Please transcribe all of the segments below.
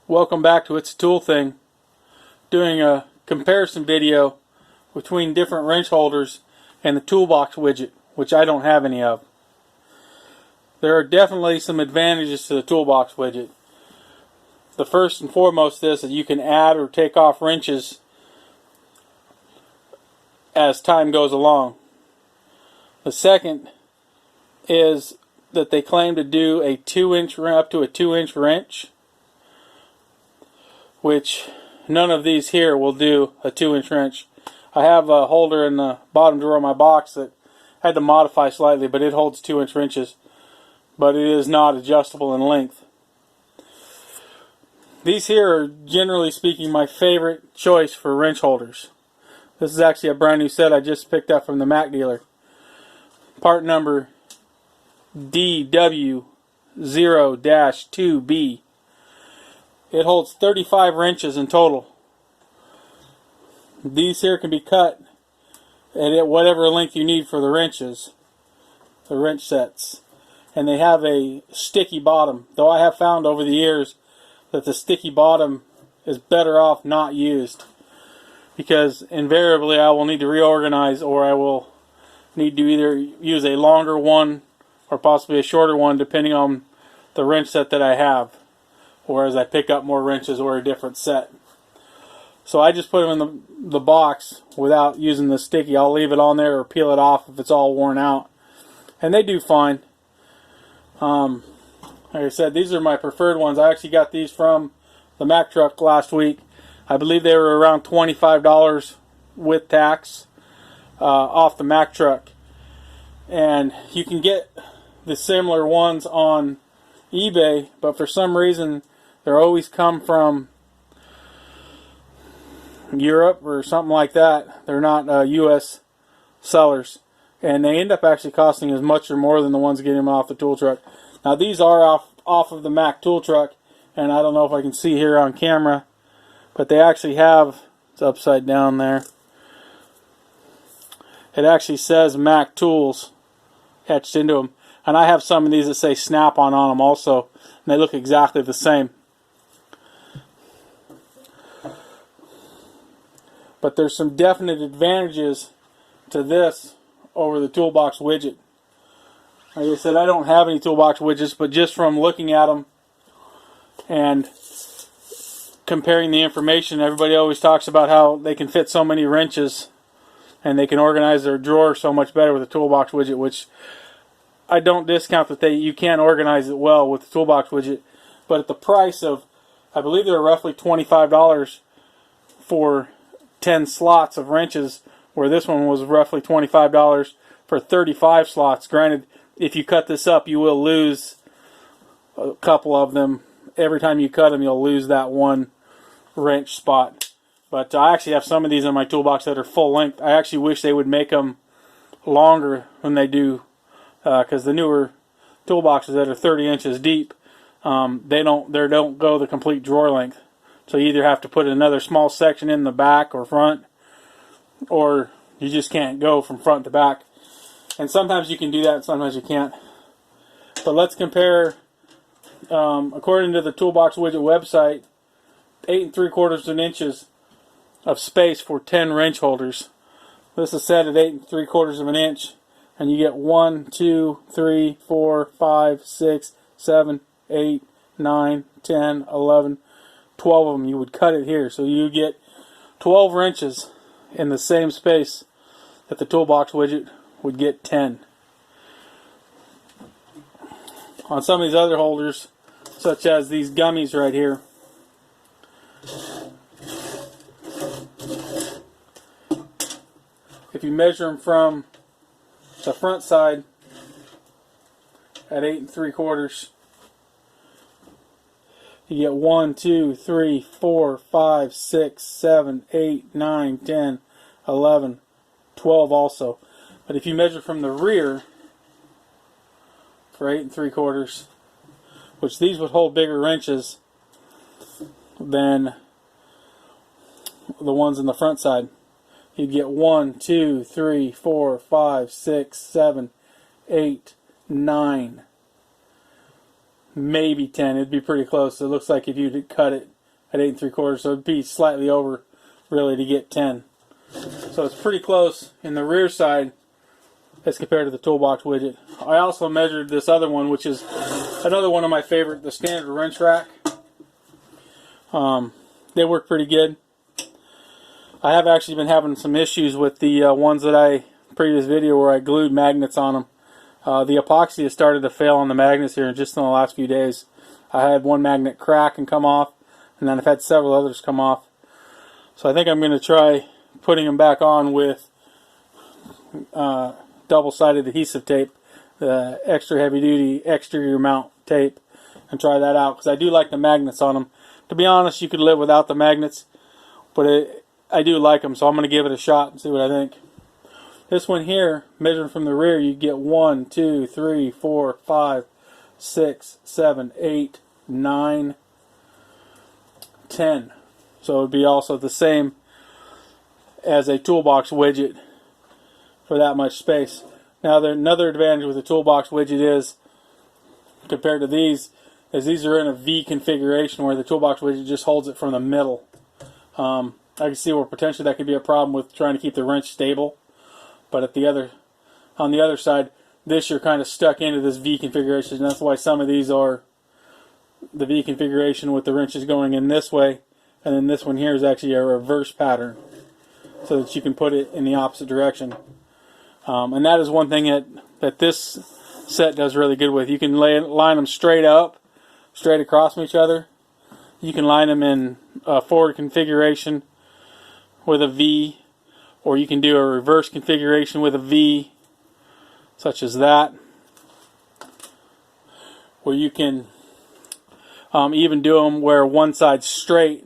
Welcome back to It's a Tool Thing. Doing a comparison video between different wrench holders and the Toolbox widget, which I don't have any of. There are definitely some advantages to the Toolbox widget. The first and foremost is that you can add or take off wrenches as time goes along. The second is that they claim to do a 2-inch up to a 2-inch wrench, which none of these here will do a 2-inch wrench. I have a holder in the bottom drawer of my box that I had to modify slightly, but it holds 2-inch wrenches, but it is not adjustable in length. These here are, generally speaking, my favorite choice for wrench holders. This is actually a brand new set I just picked up from the Mac dealer. Part number DW0-2B. It holds 35 wrenches in total. These here can be cut at whatever length you need for the wrenches, the wrench sets. And they have a sticky bottom, though I have found over the years that the sticky bottom is better off not used, because invariably I will need to reorganize, or I will need to either use a longer one or possibly a shorter one depending on the wrench set that I have, or as I pick up more wrenches or a different set. So I just put them in the box without using the sticky. I'll leave it on there or peel it off if it's all worn out, and they do fine. Like I said, these are my preferred ones. I actually got these from the Mack truck last week. I believe they were around $25 with tax off the Mack truck. And you can get the similar ones on eBay, but for some reason they always come from Europe or something like that. They're not US sellers, and they end up actually costing as much or more than the ones getting them off the tool truck. Now these are off of the Mack tool truck, and I don't know if I can see here on camera, but they actually have, it's upside down there, it actually says Mack Tools etched into them. And I have some of these that say Snap-on them also, and they look exactly the same. But there's some definite advantages to this over the Toolbox widget. Like I said, I don't have any Toolbox widgets, but just from looking at them and comparing the information, everybody always talks about how they can fit so many wrenches and they can organize their drawer so much better with the Toolbox widget, which I don't discount that you can organize it well with the Toolbox widget. But at the price of, I believe they're roughly $25 for 10 slots of wrenches, where this one was roughly $25 for 35 slots. Granted, if you cut this up, you will lose a couple of them. Every time you cut them, you'll lose that one wrench spot. But I actually have some of these in my toolbox that are full length. I actually wish they would make them longer than they do, because the newer toolboxes that are 30 inches deep, they don't go the complete drawer length. So you either have to put another small section in the back or front, or you just can't go from front to back. And sometimes you can do that, and sometimes you can't. But let's compare, according to the Toolbox Widget website, 8 3/4 inches of space for 10 wrench holders. This is set at 8 3/4 inch, and you get 1, 2, 3, 4, 5, 6, 7, 8, 9, 10, 11, 12 of them. You would cut it here, so you get 12 wrenches in the same space that the Toolbox widget would get 10. On some of these other holders, such as these gummies right here, if you measure them from the front side at 8 3/4, you get 1, 2, 3, 4, 5, 6, 7, 8, 9, 10, 11, 12 also. But if you measure from the rear for 8 3/4, which these would hold bigger wrenches than the ones in the front side, you'd get 1, 2, 3, 4, 5, 6, 7, 8, 9, maybe 10. It'd be pretty close. It looks like if you cut it at 8 3/4, so it'd be slightly over really to get 10. So it's pretty close in the rear side as compared to the Toolbox Widget. I also measured this other one, which is another one of my favorite, the standard wrench rack. They work pretty good. I have actually been having some issues with the ones that previous video where I glued magnets on them. The epoxy has started to fail on the magnets here just in the last few days. I had one magnet crack and come off, and then I've had several others come off. So I think I'm going to try putting them back on with double-sided adhesive tape, the extra heavy-duty exterior mount tape, and try that out because I do like the magnets on them. To be honest, you could live without the magnets, but I do like them, so I'm going to give it a shot and see what I think. This one here, measuring from the rear, you get 1, 2, 3, 4, 5, 6, 7, 8, 9, 10. So it would be also the same as a Toolbox Widget for that much space. Now, another advantage with the Toolbox Widget is, compared to these, is these are in a V configuration where the Toolbox Widget just holds it from the middle. I can see where potentially that could be a problem with trying to keep the wrench stable. But on the other side, this you're kind of stuck into this V configuration. And that's why some of these are the V configuration with the wrenches going in this way. And then this one here is actually a reverse pattern, so that you can put it in the opposite direction. And that is one thing that this set does really good with. You can line them straight up, straight across from each other. You can line them in forward configuration with a V, or you can do a reverse configuration with a V, such as that. Where you can even do them where one side's straight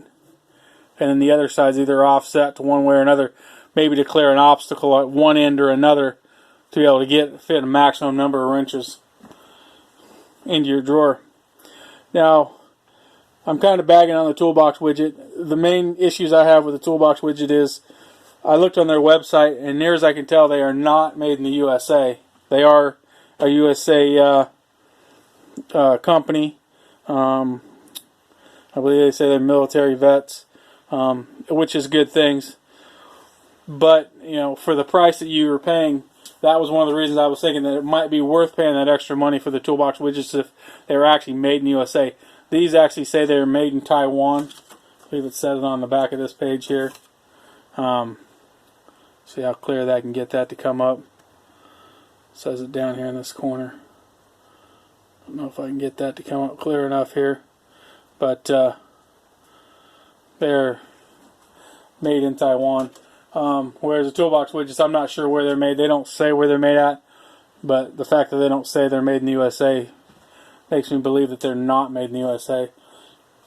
and then the other side's either offset to one way or another, maybe to clear an obstacle at one end or another to be able to fit a maximum number of wrenches into your drawer. Now, I'm kind of bagging on the Toolbox Widget. The main issues I have with the Toolbox Widget is I looked on their website, and near as I can tell, they are not made in the USA. They are a USA company. I believe they say they're military vets, which is good things. But, you know, for the price that you were paying, that was one of the reasons I was thinking that it might be worth paying that extra money for the Toolbox Widgets if they were actually made in the USA. These actually say they're made in Taiwan. I believe it says it on the back of this page here. See how clear that can get that to come up. It says it down here in this corner. I don't know if I can get that to come up clear enough here. But they're made in Taiwan. Whereas the Toolbox Widgets, I'm not sure where they're made. They don't say where they're made at. But the fact that they don't say they're made in the USA makes me believe that they're not made in the USA.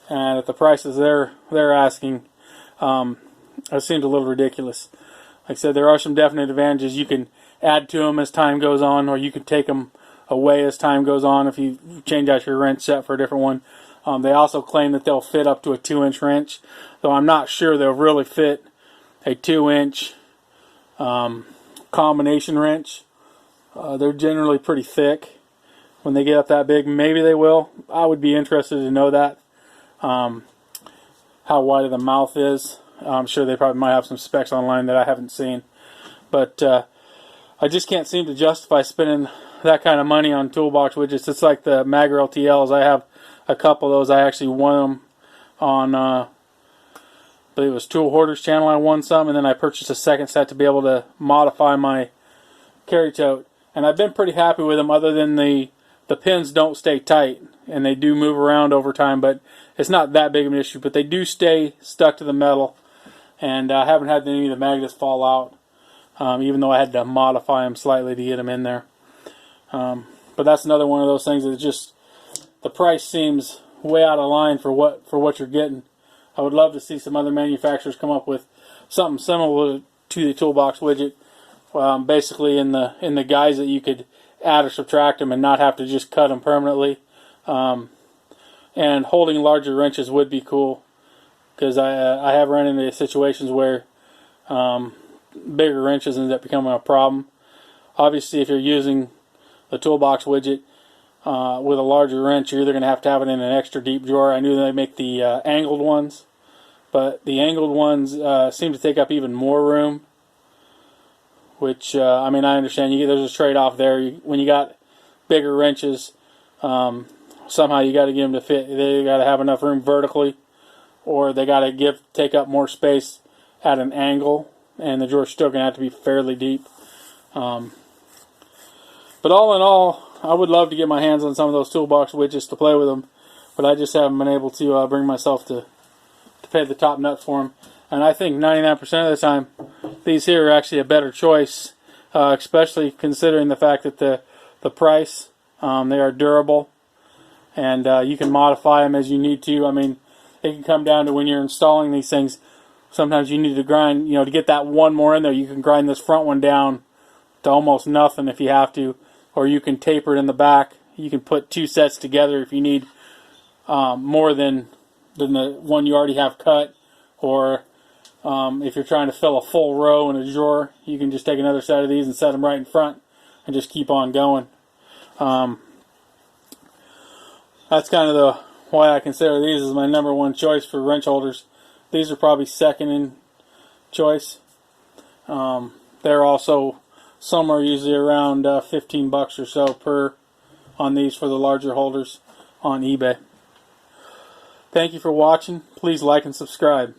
And at the prices they're asking, it seems a little ridiculous. Like I said, there are some definite advantages. You can add to them as time goes on, or you can take them away as time goes on if you change out your wrench set for a different one. They also claim that they'll fit up to a 2-inch wrench, though I'm not sure they'll really fit a 2-inch combination wrench. They're generally pretty thick. When they get up that big, maybe they will. I would be interested to know that. How wide the mouth is. I'm sure they probably might have some specs online that I haven't seen. But I just can't seem to justify spending that kind of money on Toolbox Widgets. It's like the Magger LTLs. I have a couple of those. I actually won them on, I believe it was Tool Hoarder's channel. I won some, and then I purchased a second set to be able to modify my carry tote. And I've been pretty happy with them, other than the pins don't stay tight, and they do move around over time, but it's not that big of an issue. But they do stay stuck to the metal, and I haven't had any of the magnets fall out, even though I had to modify them slightly to get them in there. But that's another one of those things that just, the price seems way out of line for what you're getting. I would love to see some other manufacturers come up with something similar to the Toolbox Widget, basically in the guise that you could add or subtract them and not have to just cut them permanently. And holding larger wrenches would be cool, because I have run into situations where bigger wrenches end up becoming a problem. Obviously, if you're using the Toolbox Widget, with a larger wrench, you're either going to have it in an extra deep drawer. I knew they make the angled ones, but the angled ones seem to take up even more room. Which I mean, I understand. There's a trade-off there. When you got bigger wrenches, somehow you got to get them to fit. They got to have enough room vertically, or they got to take up more space at an angle, and the drawer's still going to have to be fairly deep. But all in all, I would love to get my hands on some of those Toolbox Widgets to play with them, but I just haven't been able to bring myself to pay the top nut for them. And I think 99% of the time, these here are actually a better choice, especially considering the fact that the price, they are durable, and you can modify them as you need to. I mean, it can come down to when you're installing these things, sometimes you need to grind, to get that one more in there, you can grind this front one down to almost nothing if you have to, or you can taper it in the back. You can put two sets together if you need more than the one you already have cut, or if you're trying to fill a full row in a drawer, you can just take another set of these and set them right in front and just keep on going. That's kind of why I consider these as my number one choice for wrench holders. These are probably second in choice. They're also, some are usually around 15 bucks or so per on these for the larger holders on eBay. Thank you for watching. Please like and subscribe.